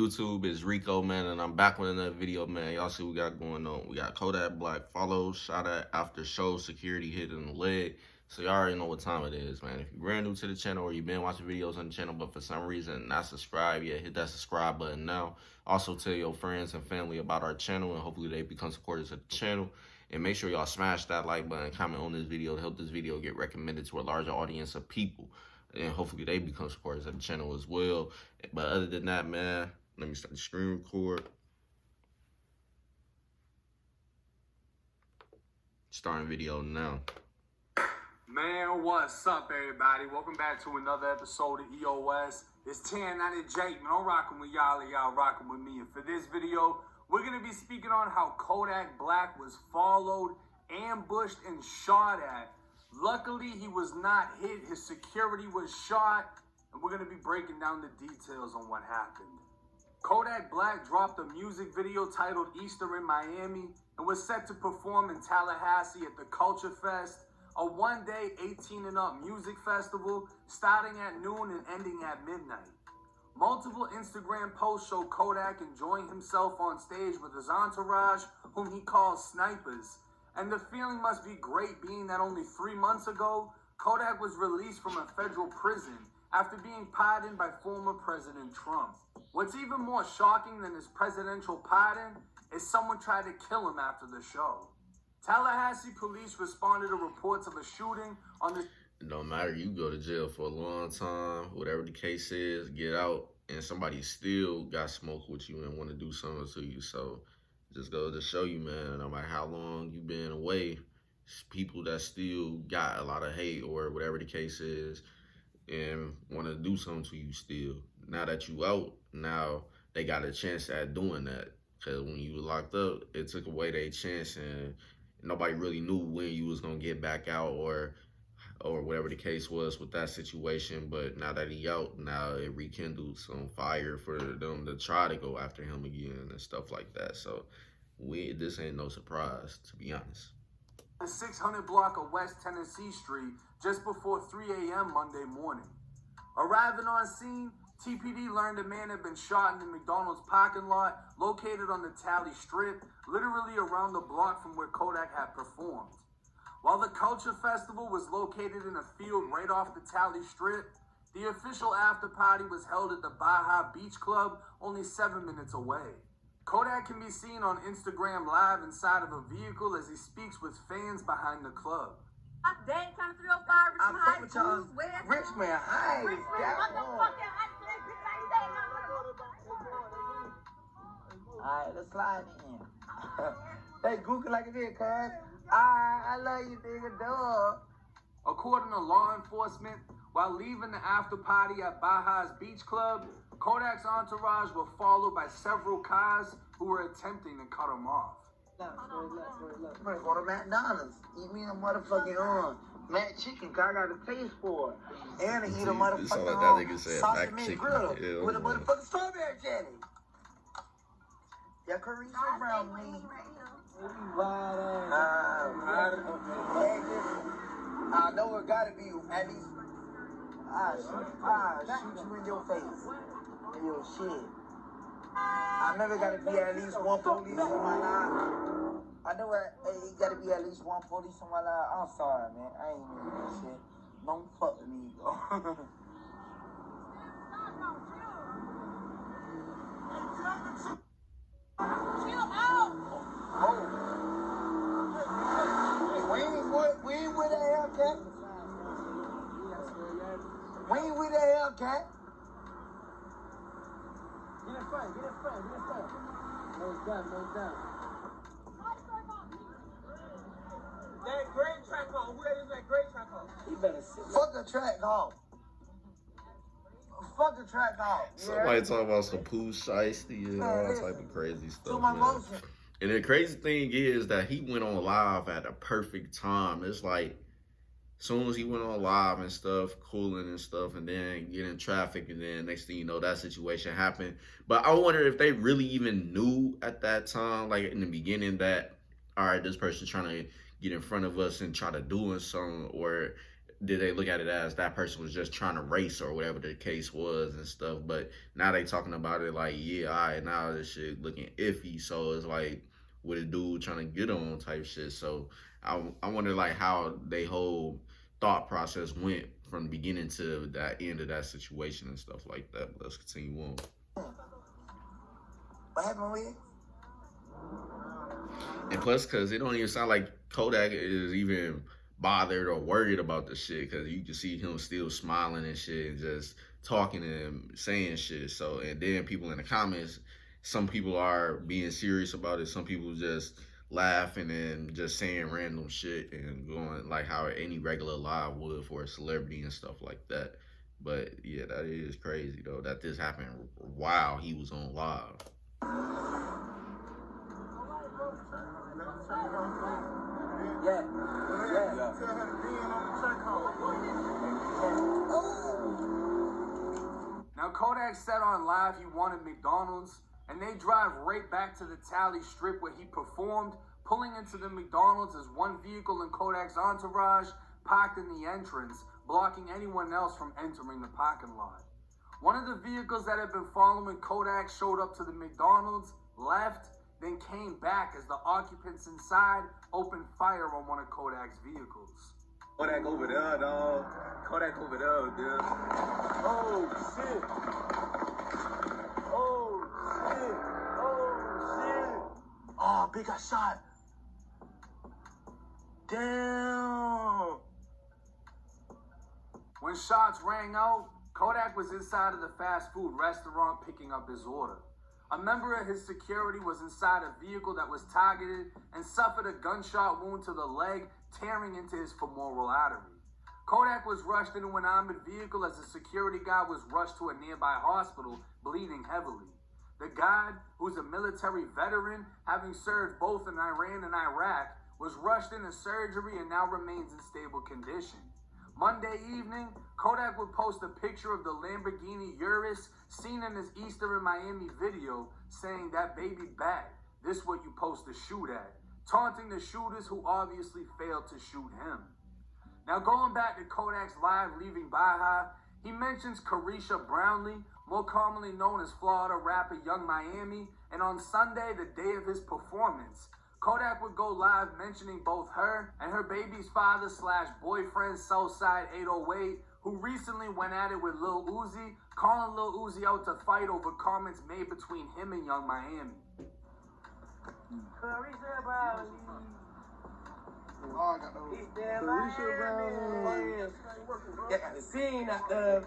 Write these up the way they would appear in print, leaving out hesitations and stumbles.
YouTube, it's Rico, man, and I'm back with another video, man. Y'all see what we got going on. We got KODAK Black Followed, shot at after show, security hit in the leg. So y'all already know what time it is, man. If you're brand new to the channel or you've been watching videos on the channel, but for some reason not subscribed yet, hit that subscribe button now. Also tell your friends and family about our channel, and hopefully they become supporters of the channel. And make sure y'all smash that like button, comment on this video to help this video get recommended to a larger audience of people. And hopefully they become supporters of the channel as well. But other than that, man, let me start the screen record. Starting video now. Man, what's up, everybody? Welcome back to another episode of EOS. It's 1090 Jake, man. I'm rocking with y'all and y'all rocking with me. And for this video, we're going to be speaking on how KODAK Black was followed, ambushed, and shot at. Luckily, he was not hit. His security was shot. And we're going to be breaking down the details on what happened. KODAK Black dropped a music video titled Easter in Miami and was set to perform in Tallahassee at the Culture Fest, a one-day 18 and up music festival starting at noon and ending at midnight. Multiple Instagram posts show KODAK enjoying himself on stage with his entourage, whom he calls snipers. And the feeling must be great, being that only 3 months ago, KODAK was released from a federal prison after being pardoned by former President Trump. What's even more shocking than his presidential pardon is someone tried to kill him after the show. Tallahassee police responded to reports of a shooting on the... No matter, you go to jail for a long time, whatever the case is, get out, and somebody still got smoke with you and want to do something to you. So just go to show you, man, no matter how long you've been away, people that still got a lot of hate or whatever the case is and want to do something to you still. Now that you out, now they got a chance at doing that. Because when you were locked up, it took away their chance, and nobody really knew when you was going to get back out or whatever the case was with that situation. But now that he out, now it rekindled some fire for them to try to go after him again and stuff like that. So this ain't no surprise, to be honest. The 600 block of West Tennessee Street just before 3 a.m. Monday morning. Arriving on scene, TPD learned a man had been shot in the McDonald's parking lot located on the Tally Strip, literally around the block from where KODAK had performed. While the Culture Festival was located in a field right off the Tally Strip, the official after party was held at the Baja Beach Club only 7 minutes away. KODAK can be seen on Instagram Live inside of a vehicle as he speaks with fans behind the club. Dang, kind of 305 Richmond High School. Richmond High. Alright, let's slide in. They goofy like it is, cuz. I love you, nigga, dog. According to law enforcement, while leaving the after party at Baja's Beach Club, KODAK's entourage were followed by several cars who were attempting to cut him off. I'm gonna go to McDonald's. Eat me a motherfucking Mac chicken, cause I got a taste for it. And eat a motherfucking sausage meat grill with a motherfucking strawberry jelly. Yeah, Carissa Brown, me. I know it gotta be at least. Shoot you in your face. In your shit. I know it gotta be at least one police in my life. I know it gotta be at least one police in my life. I'm sorry, man. I ain't even doing that shit. Don't fuck with me, though. Chill out. Oh. We ain't with that Hellcat. We ain't with that Hellcat. Get in front. No doubt. That great track hall. Who is that great track hall? He better sit. Fuck the track hall. Somebody talking about some poo shiesty and all that type of crazy stuff, man. And the crazy thing is that he went on live at a perfect time. It's like, as soon as he went on live and stuff, cooling and stuff, and then get in traffic, and then next thing you know, that situation happened. But I wonder if they really even knew at that time, like in the beginning, that, all right, this person's trying to get in front of us and try to do something, or did they look at it as that person was just trying to race or whatever the case was and stuff? But now they talking about it like, yeah, all right, now this shit looking iffy. So it's like, with a dude trying to get on type shit. So I wonder like how they whole thought process went from the beginning to that end of that situation and stuff like that. But let's continue on. What happened with it? And plus, because it don't even sound like Kodak is even bothered or worried about the shit, because you can see him still smiling and shit and just talking and saying shit. So, and then people in the comments, some people are being serious about it. Some people just laughing and just saying random shit and going like how any regular live would for a celebrity and stuff like that. But yeah, that is crazy though, that this happened while he was on live. Yeah. Now, Kodak said on live he wanted McDonald's, and they drive right back to the Tally Strip where he performed, pulling into the McDonald's as one vehicle in Kodak's entourage parked in the entrance, blocking anyone else from entering the parking lot. One of the vehicles that had been following Kodak showed up to the McDonald's, left, then came back as the occupants inside opened fire on one of Kodak's vehicles. Kodak over there, dog. Kodak over there, dude. Oh, shit. Oh, shit. Oh, shit. Oh, big got shot. Damn. When shots rang out, Kodak was inside of the fast food restaurant picking up his order. A member of his security was inside a vehicle that was targeted and suffered a gunshot wound to the leg, tearing into his femoral artery. Kodak was rushed into an armored vehicle as the security guard was rushed to a nearby hospital, bleeding heavily. The guard, who's a military veteran, having served both in Iran and Iraq, was rushed into surgery and now remains in stable condition. Monday evening, Kodak would post a picture of the Lamborghini Urus seen in his Easter in Miami video, saying that baby bad, this what you post to shoot at, taunting the shooters who obviously failed to shoot him. Now going back to Kodak's live leaving Baja, he mentions Carisha Brownlee, more commonly known as Florida rapper Young Miami, and on Sunday, the day of his performance, Kodak would go live mentioning both her and her baby's father / boyfriend Southside 808, who recently went at it with Lil Uzi, calling Lil Uzi out to fight over comments made between him and Young Miami. Carisha Brownlee. Oh, I got no. He's there, Miami. Yeah, the scene at the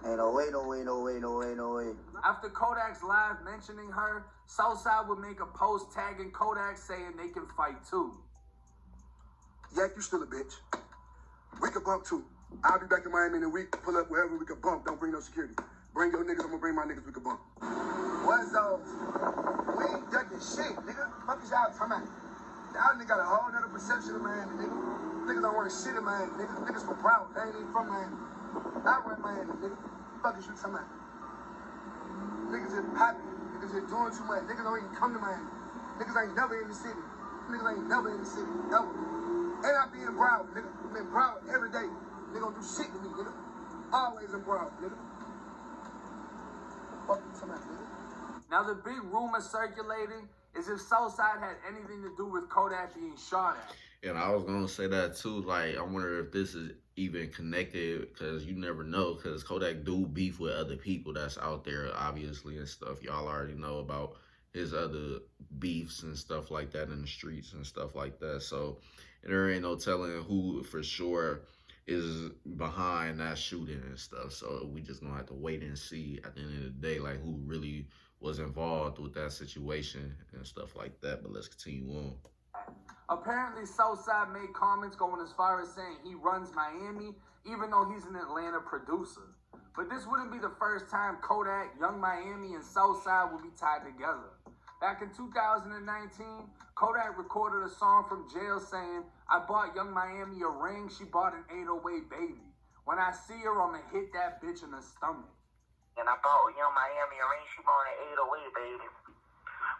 Ain't no way. After Kodak's live mentioning her, Southside would make a post tagging Kodak saying they can fight too. Yak, you still a bitch. We can bump too. I'll be back in Miami in a week. Pull up wherever we can bump. Don't bring no security. Bring your niggas, I'm gonna bring my niggas, we can bump. What's up? We ain't ducking shit, nigga. Fuck is y'all talking about? Y'all niggas got a whole nother perception of Miami, nigga. Niggas don't want shit in Miami, nigga. Niggas from Broward. They ain't even from Miami. I run Miami, nigga. Fuck is you talking about? Niggas is popping. Niggas is doing too much. Niggas don't even come to Miami. Niggas ain't never in the city. Niggas ain't never in the city. Never. And I be in Broward, nigga. I'm in Broward every day. They gonna do shit to me, nigga. Always in Broward, nigga. Fuck you talking about, nigga? Now the big rumor circulating is if Southside had anything to do with Kodak being shot at. And I was gonna say that too. Like, I wonder if this is even connected, because you never know. Because Kodak do beef with other people that's out there, obviously, and stuff. Y'all already know about his other beefs and stuff like that in the streets and stuff like that. So there ain't no telling who for sure is behind that shooting and stuff. So we just gonna have to wait and see at the end of the day, like, who really was involved with that situation and stuff like that. But let's continue on. Apparently, Southside made comments going as far as saying he runs Miami, even though he's an Atlanta producer. But this wouldn't be the first time Kodak, Young Miami, and Southside would be tied together. Back in 2019, Kodak recorded a song from jail saying, "I bought Young Miami a ring, she bought an 808 baby. When I see her, I'ma hit that bitch in the stomach." And I bought Young Miami a ring, she bought an 808 baby.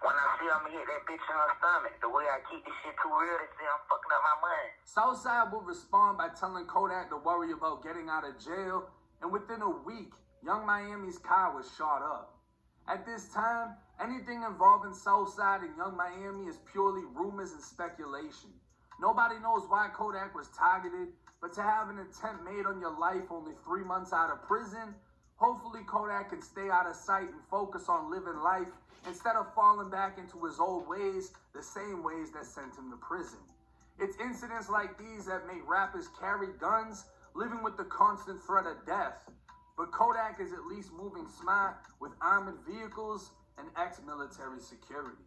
When I see I'ma hit that bitch in her stomach. The way I keep this shit too real, they say I'm fucking up my money. Southside would respond by telling Kodak to worry about getting out of jail, and within a week, Young Miami's car was shot up. At this time, anything involving Southside and Young Miami is purely rumors and speculation. Nobody knows why Kodak was targeted, but to have an attempt made on your life only 3 months out of prison, hopefully Kodak can stay out of sight and focus on living life instead of falling back into his old ways, the same ways that sent him to prison. It's incidents like these that make rappers carry guns, living with the constant threat of death. But Kodak is at least moving smart with armored vehicles and ex-military security.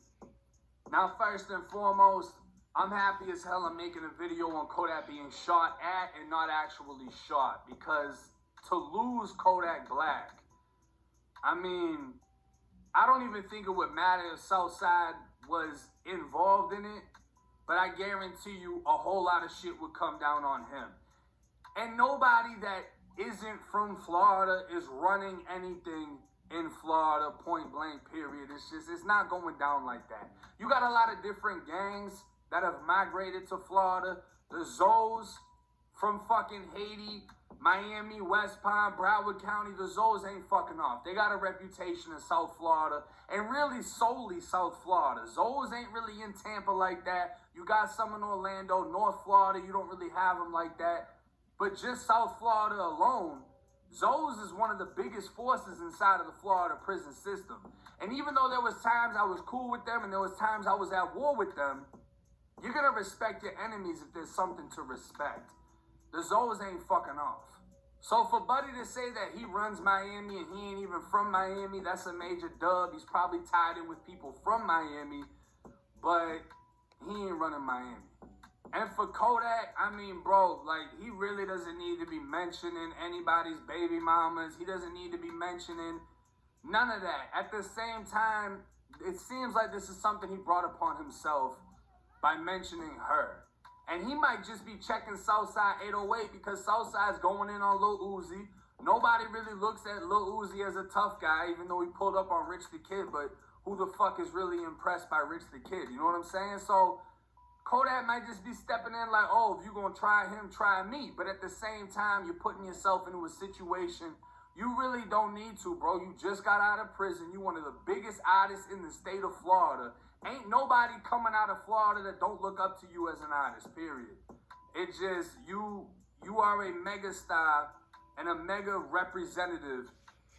Now, first and foremost, I'm happy as hell I'm making a video on Kodak being shot at and not actually shot, because to lose Kodak Black, I mean, I don't even think it would matter if Southside was involved in it, but I guarantee you a whole lot of shit would come down on him. And nobody that isn't from Florida is running anything in Florida, point blank, period. It's not going down like that. You got a lot of different gangs that have migrated to Florida. The Zoes from fucking Haiti, Miami, West Palm, Broward County, the Zoes ain't fucking off. They got a reputation in South Florida, and really solely South Florida. Zoes ain't really in Tampa like that. You got some in Orlando, North Florida, you don't really have them like that. But just South Florida alone, Zoes is one of the biggest forces inside of the Florida prison system. And even though there was times I was cool with them and there was times I was at war with them, you're gonna respect your enemies if there's something to respect. The Zoes ain't fucking off. So for Buddy to say that he runs Miami and he ain't even from Miami, that's a major dub. He's probably tied in with people from Miami, but he ain't running Miami. And for Kodak, I mean, bro, like, he really doesn't need to be mentioning anybody's baby mamas. He doesn't need to be mentioning none of that. At the same time, it seems like this is something he brought upon himself by mentioning her. And he might just be checking Southside 808 because Southside's going in on Lil Uzi. Nobody really looks at Lil Uzi as a tough guy, even though he pulled up on Rich the Kid. But who the fuck is really impressed by Rich the Kid? You know what I'm saying? So Kodak might just be stepping in like, oh, if you're going to try him, try me. But at the same time, you're putting yourself into a situation you really don't need to, bro. You just got out of prison. You're one of the biggest artists in the state of Florida. Ain't nobody coming out of Florida that don't look up to you as an artist, period. It just, you are a mega star and a mega representative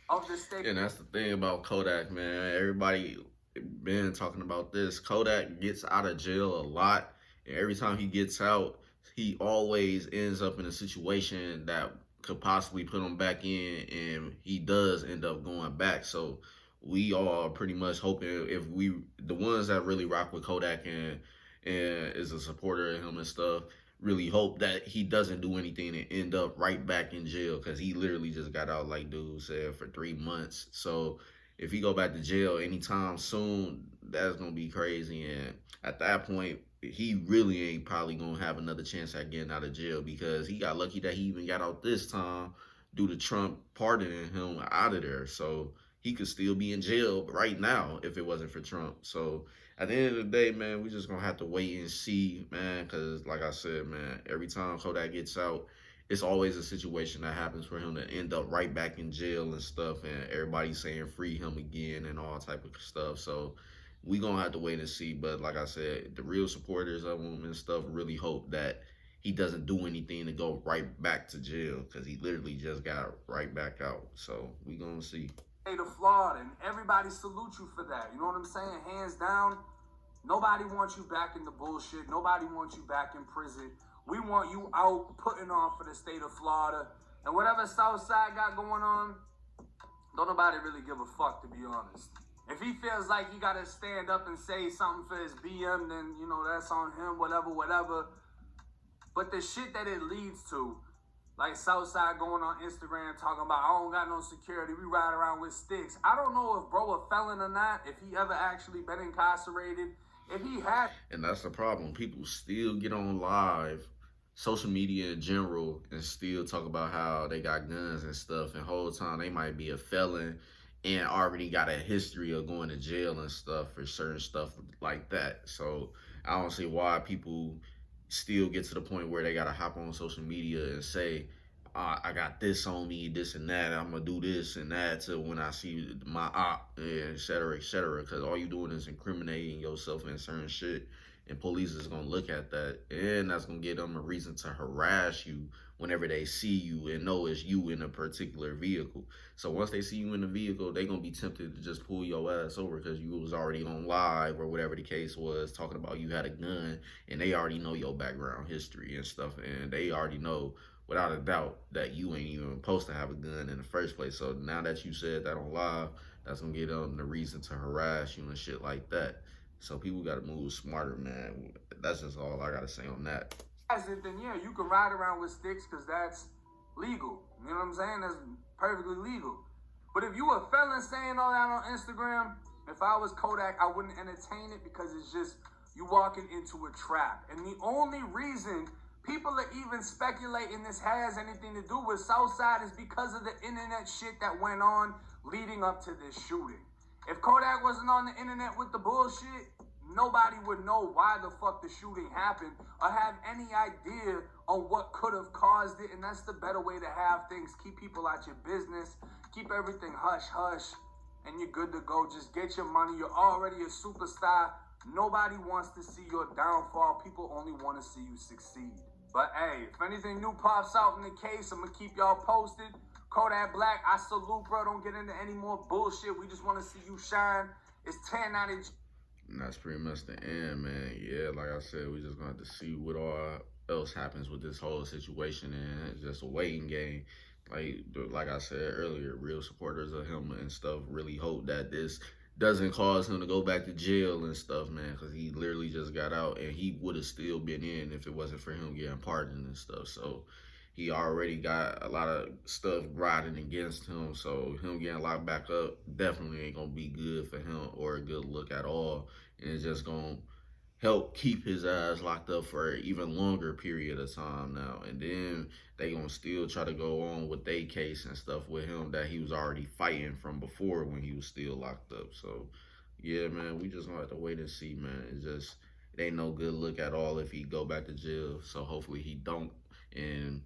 of the state. And that's the thing about Kodak, man. Everybody been talking about this. Kodak gets out of jail a lot. And every time he gets out, he always ends up in a situation that could possibly put him back in, and he does end up going back. So we are pretty much hoping, if we, the ones that really rock with Kodak and is a supporter of him and stuff, really hope that he doesn't do anything and end up right back in jail, because he literally just got out, like dude said, for 3 months. So if he go back to jail anytime soon, that's gonna be crazy. And at that point, he really ain't probably gonna have another chance at getting out of jail, because he got lucky that he even got out this time due to Trump pardoning him out of there. So he could still be in jail right now if it wasn't for Trump. So at the end of the day, man, we just gonna have to wait and see, man, because like I said, man, every time Kodak gets out, it's always a situation that happens for him to end up right back in jail and stuff, and everybody's saying free him again and all type of stuff. So we gonna have to wait and see. But like I said, the real supporters of him and stuff really hope that he doesn't do anything to go right back to jail, because he literally just got right back out. So we gonna see. State of Florida, and everybody salutes you for that. You know what I'm saying? Hands down, nobody wants you back in the bullshit. Nobody wants you back in prison. We want you out putting on for the state of Florida. And whatever Southside got going on, don't nobody really give a fuck, to be honest. If he feels like he got to stand up and say something for his BM, then, you know, that's on him, whatever. But the shit that it leads to, like Southside going on Instagram talking about, I don't got no security, we ride around with sticks. I don't know if bro a felon or not, if he ever actually been incarcerated. If he had... And that's the problem. People still get on live, social media in general, and still talk about how they got guns and stuff, and whole time they might be a felon and already got a history of going to jail and stuff for certain stuff like that. So I don't see why people still get to the point where they gotta hop on social media and say, I got this on me, this and that, I'm gonna do this and that to when I see my op, et cetera, because all you doing is incriminating yourself in certain shit, and police is gonna look at that, and that's gonna give them a reason to harass you whenever they see you and know it's you in a particular vehicle. So once they see you in the vehicle, they gonna be tempted to just pull your ass over because you was already on live or whatever the case was, talking about you had a gun, and they already know your background history and stuff, and they already know without a doubt that you ain't even supposed to have a gun in the first place. So now that you said that on live, that's gonna give them the reason to harass you and shit like that. So people gotta move smarter, man. That's just all I gotta say on that. Then yeah, you can ride around with sticks because that's legal. You know what I'm saying? That's perfectly legal. But if you a felon saying all that on Instagram, if I was Kodak, I wouldn't entertain it because it's just you walking into a trap. And the only reason people are even speculating this has anything to do with Southside is because of the internet shit that went on leading up to this shooting. If Kodak wasn't on the internet with the bullshit, nobody would know why the fuck the shooting happened or have any idea on what could have caused it. And that's the better way to have things. Keep people out your business. Keep everything hush-hush. And you're good to go. Just get your money. You're already a superstar. Nobody wants to see your downfall. People only want to see you succeed. But hey, if anything new pops out in the case, I'm going to keep y'all posted. Kodak Black, I salute, bro. Don't get into any more bullshit. We just want to see you shine. It's 1090. And that's pretty much the end, man. Yeah, like I said, we just gonna have to see what all else happens with this whole situation, and it's just a waiting game. Like I said earlier, real supporters of him and stuff really hope that this doesn't cause him to go back to jail and stuff, man, because he literally just got out, and he would have still been in if it wasn't for him getting pardoned and stuff. So he already got a lot of stuff riding against him, so him getting locked back up definitely ain't gonna be good for him or a good look at all. And it's just gonna help keep his ass locked up for an even longer period of time now. And then they gonna still try to go on with their case and stuff with him that he was already fighting from before when he was still locked up. So yeah, man, we just gonna have to wait and see, man. It ain't no good look at all if he go back to jail. So hopefully he don't, and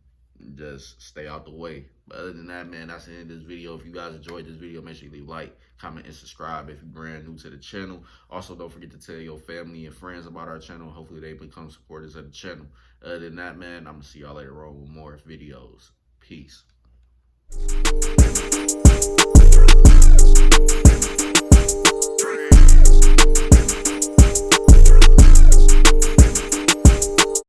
just stay out the way. But other than that, man, that's the end of this video. If you guys enjoyed this video, make sure you leave a like, comment, and subscribe if you're brand new to the channel. Also, don't forget to tell your family and friends about our channel. Hopefully they become supporters of the channel. Other than that, man, I'm gonna see y'all later on with more videos. Peace.